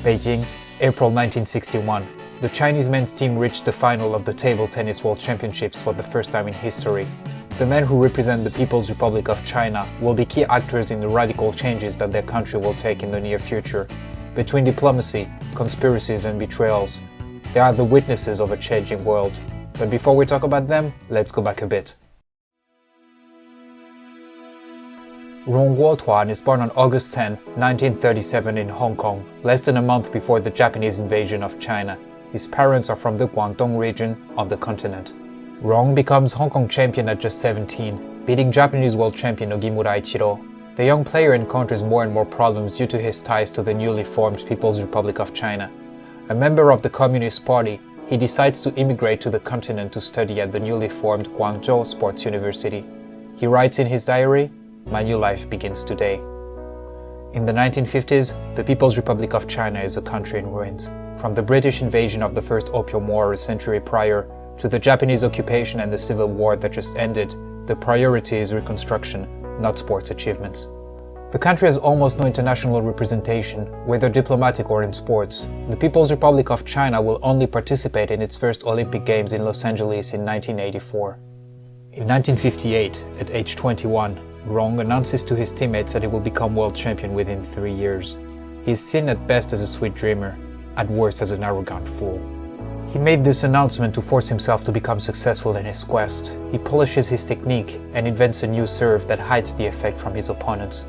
Beijing, April 1961. The Chinese men's team reached the final of the Table Tennis World Championships for the first time in history. The men who represent the People's Republic of China will be key actors in the radical changes that their country will take in the near future. Between diplomacy, conspiracies and betrayals, they are the witnesses of a changing world. But before we talk about them, let's go back a bit. Rong Guo Tuan is born on August 10, 1937 in Hong Kong, less than a month before the Japanese invasion of China. His parents are from the Guangdong region on the continent. Rong becomes Hong Kong champion at just 17, beating Japanese world champion Ogimura Ichiro. The young player encounters more and more problems due to his ties to the newly formed People's Republic of China. A member of the Communist Party, he decides to immigrate to the continent to study at the newly formed Guangzhou Sports University. He writes in his diary, "My new life begins today." In the 1950s, the People's Republic of China is a country in ruins. From the British invasion of the First Opium War a century prior, to the Japanese occupation and the Civil War that just ended, the priority is reconstruction, not sports achievements. The country has almost no international representation, whether diplomatic or in sports. The People's Republic of China will only participate in its first Olympic Games in Los Angeles in 1984. In 1958, at age 21, Rong announces to his teammates that he will become world champion within 3 years. He is seen at best as a sweet dreamer, at worst as an arrogant fool. He made this announcement to force himself to become successful in his quest. He polishes his technique and invents a new serve that hides the effect from his opponents.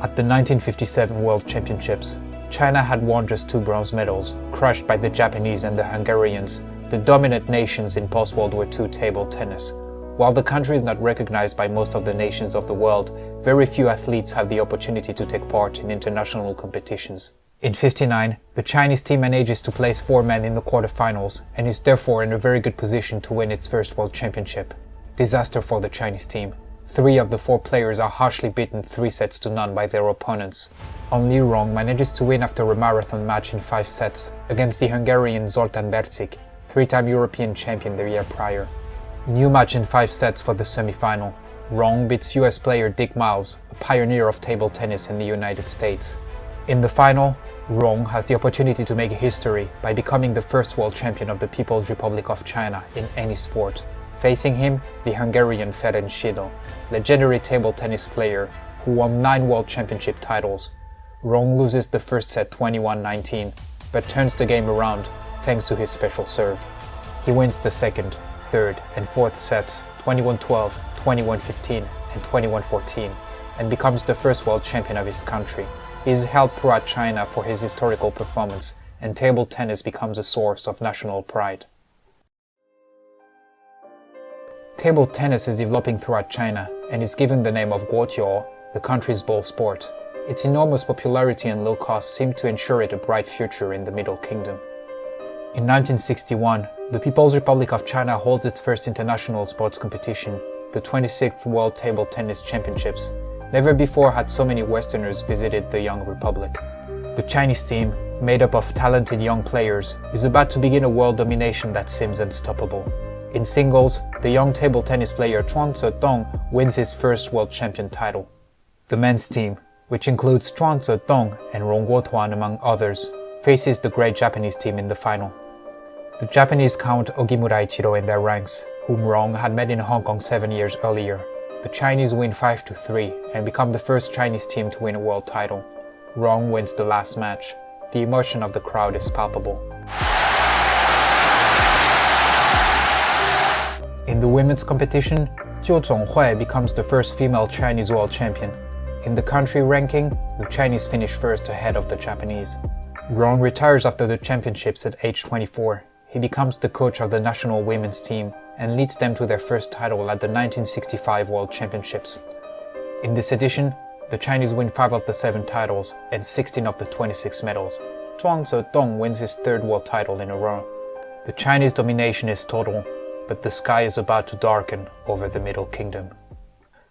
At the 1957 World Championships, China had won just 2 bronze medals, crushed by the Japanese and the Hungarians, the dominant nations in post-World War II table tennis. While the country is not recognized by most of the nations of the world, very few athletes have the opportunity to take part in international competitions. In '59, the Chinese team manages to place 4 men in the quarterfinals and is therefore in a very good position to win its first world championship. Disaster for the Chinese team. 3 of the 4 players are harshly beaten 3-0 by their opponents. Only Rong manages to win after a marathon match in 5 sets against the Hungarian Zoltán Bercik, 3-time European champion the year prior. New match in 5 sets for the semi-final. Rong beats US player Dick Miles, a pioneer of table tennis in the United States. In the final, Rong has the opportunity to make history by becoming the first world champion of the People's Republic of China in any sport. Facing him, the Hungarian Ferenc Sidó, legendary table tennis player who won 9 world championship titles. Rong loses the first set 21-19, but turns the game around thanks to his special serve. He wins the second, third and fourth sets 21-12, 21-15 and 21-14 and becomes the first world champion of his country. He is held throughout China for his historical performance, and table tennis becomes a source of national pride. Table tennis is developing throughout China and is given the name of Guojiu, the country's ball sport. Its enormous popularity and low cost seem to ensure it a bright future in the Middle Kingdom. In 1961, the People's Republic of China holds its first international sports competition, the 26th World Table Tennis Championships. Never before had so many Westerners visited the young republic. The Chinese team, made up of talented young players, is about to begin a world domination that seems unstoppable. In singles, the young table tennis player Zhuang Zedong wins his first world champion title. The men's team, which includes Zhuang Zedong and Rong Guo Tuan among others, faces the great Japanese team in the final. The Japanese count Ogimura Ichiro in their ranks, whom Rong had met in Hong Kong 7 years earlier. The Chinese win 5-3 and become the first Chinese team to win a world title. Rong wins the last match. The emotion of the crowd is palpable. In the women's competition, Jiu Zhonghui becomes the first female Chinese world champion. In the country ranking, the Chinese finish first ahead of the Japanese. Rong retires after the championships at age 24. He becomes the coach of the national women's team and leads them to their first title at the 1965 World Championships. In this edition, the Chinese win 5 of the 7 titles and 16 of the 26 medals. Zhuang Zedong wins his 3rd world title in a row. The Chinese domination is total, but the sky is about to darken over the Middle Kingdom.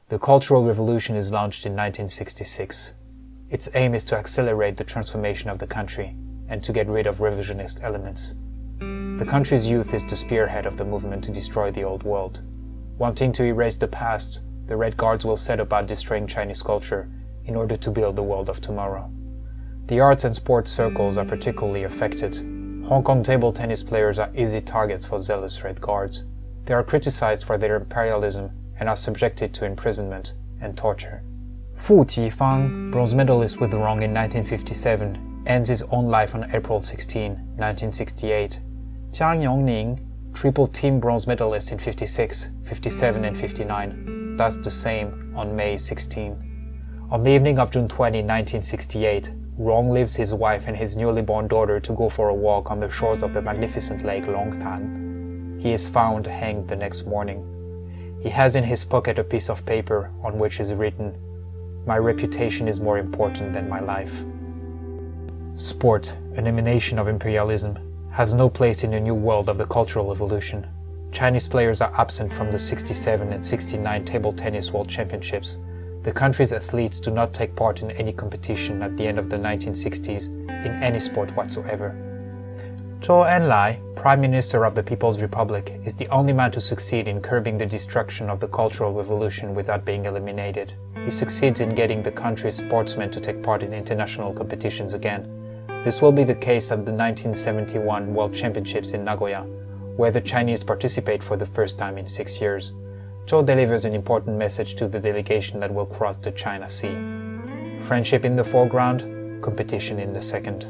The Cultural Revolution is launched in 1966. Its aim is to accelerate the transformation of the country and to get rid of revisionist elements. The country's youth is the spearhead of the movement to destroy the old world. Wanting to erase the past, the Red Guards will set about destroying Chinese culture in order to build the world of tomorrow. The arts and sports circles are particularly affected. Hong Kong table tennis players are easy targets for zealous Red Guards. They are criticized for their imperialism and are subjected to imprisonment and torture. Fu Qifang, bronze medalist with the Rong in 1957, ends his own life on April 16, 1968. Jiang Yongning, triple team bronze medalist in 56, 57 and 59, does the same on May 16. On the evening of June 20, 1968, Rong leaves his wife and his newly born daughter to go for a walk on the shores of the magnificent lake Longtan. He is found hanged the next morning. He has in his pocket a piece of paper on which is written, "My reputation is more important than my life." Sport, an emanation of imperialism, has no place in the new world of the Cultural Revolution. Chinese players are absent from the 67 and 69 table tennis world championships. The country's athletes do not take part in any competition at the end of the 1960s in any sport whatsoever. Zhou Enlai, Prime Minister of the People's Republic, is the only man to succeed in curbing the destruction of the Cultural Revolution without being eliminated. He succeeds in getting the country's sportsmen to take part in international competitions again. This will be the case at the 1971 World Championships in Nagoya, where the Chinese participate for the first time in 6 years. Zhou delivers an important message to the delegation that will cross the China Sea. Friendship in the foreground, competition in the second.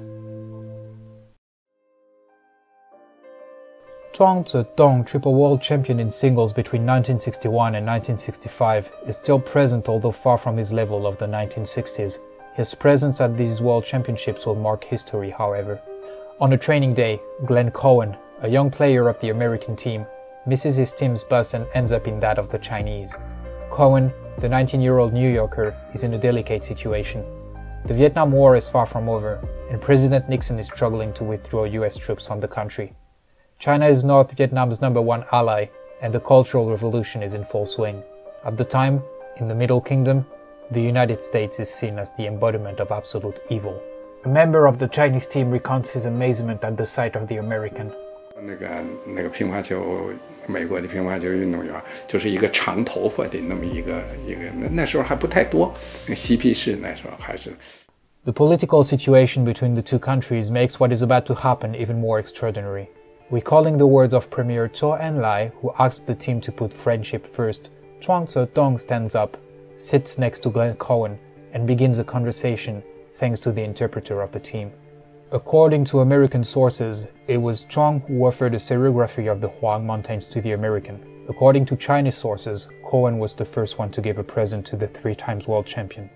Zhuang Zedong, triple world champion in singles between 1961 and 1965, is still present although far from his level of the 1960s. His presence at these world championships will mark history, however. On a training day, Glenn Cowan, a young player of the American team, misses his team's bus and ends up in that of the Chinese. Cowan, the 19-year-old New Yorker, is in a delicate situation. The Vietnam War is far from over, and President Nixon is struggling to withdraw US troops from the country. China is North Vietnam's #1 ally, and the Cultural Revolution is in full swing. At the time, in the Middle Kingdom, the United States is seen as the embodiment of absolute evil. A member of the Chinese team recounts his amazement at the sight of the American. 那个乒乓球，美国的乒乓球运动员就是一个长头发的那么一个，那时候还不太多，嬉皮士那时候还是。The political situation between the two countries makes what is about to happen even more extraordinary. Recalling the words of Premier Zhou Enlai, who asked the team to put friendship first, Zhuang Zedong stands up, sits next to Glenn Cowan, and begins a conversation thanks to the interpreter of the team. According to American sources, it was Zhuang who offered a serigraphy of the Huang Mountains to the American. According to Chinese sources, Cowan was the first one to give a present to the 3-time world champion.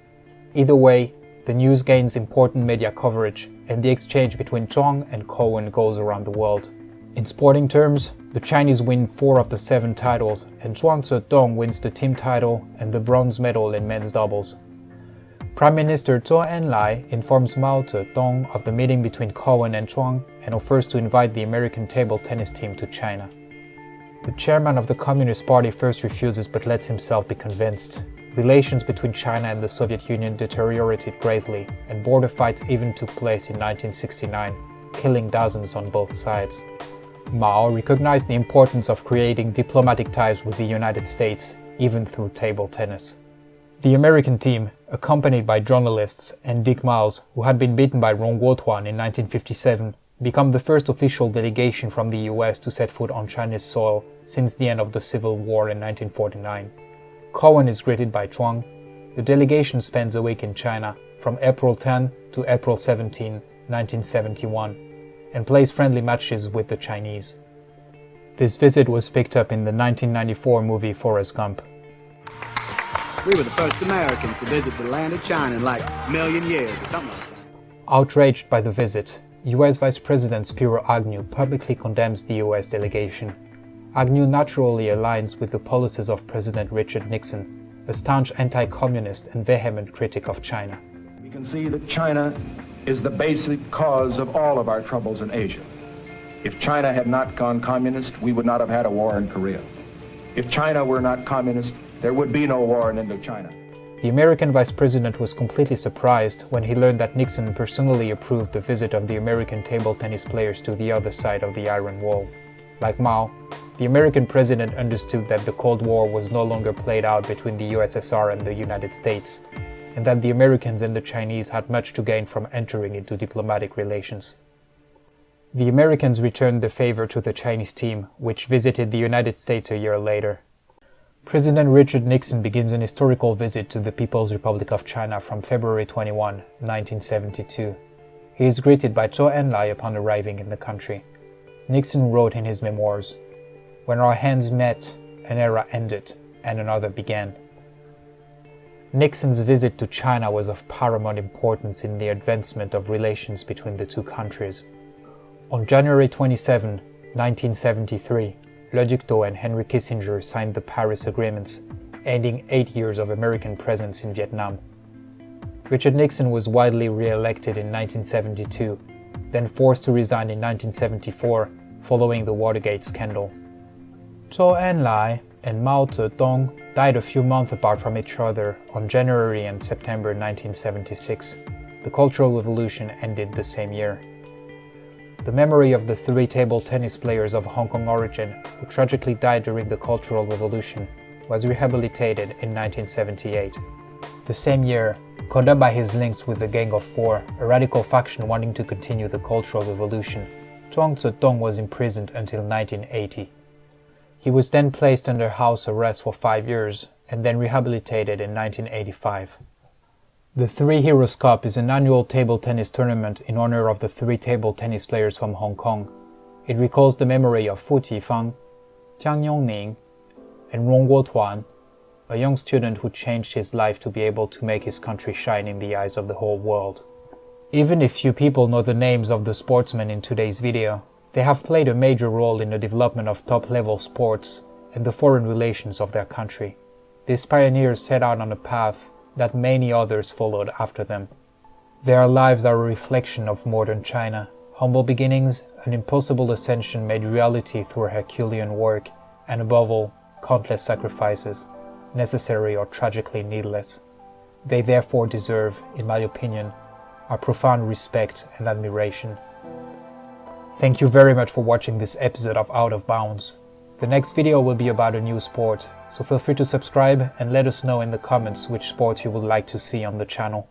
Either way, the news gains important media coverage, and the exchange between Zhuang and Cowan goes around the world. In sporting terms, the Chinese win 4 of the 7 titles, and Zhuang Zedong wins the team title and the bronze medal in men's doubles. Prime Minister Zhou Enlai informs Mao Zedong of the meeting between Cowan and Zhuang and offers to invite the American table tennis team to China. The chairman of the Communist Party first refuses but lets himself be convinced. Relations between China and the Soviet Union deteriorated greatly, and border fights even took place in 1969, killing dozens on both sides. Mao recognized the importance of creating diplomatic ties with the United States, even through table tennis. The American team, accompanied by journalists and Dick Miles, who had been beaten by Rong Guo Tuan in 1957, become the first official delegation from the US to set foot on Chinese soil since the end of the Civil War in 1949. Cowan is greeted by Zhuang. The delegation spends a week in China, from April 10 to April 17, 1971, and plays friendly matches with the Chinese. This visit was picked up in the 1994 movie Forrest Gump. We were the first Americans to visit the land of China in like a million years or something like that. Outraged by the visit, US Vice President Spiro Agnew publicly condemns the US delegation. Agnew naturally aligns with the policies of President Richard Nixon, a staunch anti-communist and vehement critic of China. We can see that China is the basic cause of all of our troubles in Asia. If China had not gone communist, we would not have had a war in Korea. If China were not communist, there would be no war in Indochina. The American vice president was completely surprised when he learned that Nixon personally approved the visit of the American table tennis players to the other side of the Iron Wall. Like Mao, the American president understood that the Cold War was no longer played out between the USSR and the United States. and that the Americans and the Chinese had much to gain from entering into diplomatic relations. The Americans returned the favor to the Chinese team, which visited the United States a year later. President Richard Nixon begins an historical visit to the People's Republic of China from February 21, 1972. He is greeted by Zhou Enlai upon arriving in the country. Nixon wrote in his memoirs, "When our hands met, an era ended and another began." Nixon's visit to China was of paramount importance in the advancement of relations between the two countries. On January 27, 1973, Le Duc d'O and Henry Kissinger signed the Paris Agreements, ending 8 years of American presence in Vietnam. Richard Nixon was widely re-elected in 1972, then forced to resign in 1974 following the Watergate scandal. Zhou Enlai and Mao Zedong died a few months apart from each other on January and September 1976. The Cultural Revolution ended the same year. The memory of the 3 table tennis players of Hong Kong origin who tragically died during the Cultural Revolution was rehabilitated in 1978. The same year, caught up by his links with the Gang of Four, a radical faction wanting to continue the Cultural Revolution, Zhuang Zedong was imprisoned until 1980. He was then placed under house arrest for 5 years and then rehabilitated in 1985. The Three Heroes Cup is an annual table tennis tournament in honor of the 3 table tennis players from Hong Kong. It recalls the memory of Fu Qifang, Jiang Yongning, and Rong Guo Tuan, a young student who changed his life to be able to make his country shine in the eyes of the whole world. Even if few people know the names of the sportsmen in today's video, they have played a major role in the development of top-level sports and the foreign relations of their country. These pioneers set out on a path that many others followed after them. Their lives are a reflection of modern China. Humble beginnings, an impossible ascension made reality through Herculean work, and above all, countless sacrifices, necessary or tragically needless. They therefore deserve, in my opinion, our profound respect and admiration. Thank you very much for watching this episode of Out of Bounds. The next video will be about a new sport, so feel free to subscribe and let us know in the comments which sports you would like to see on the channel.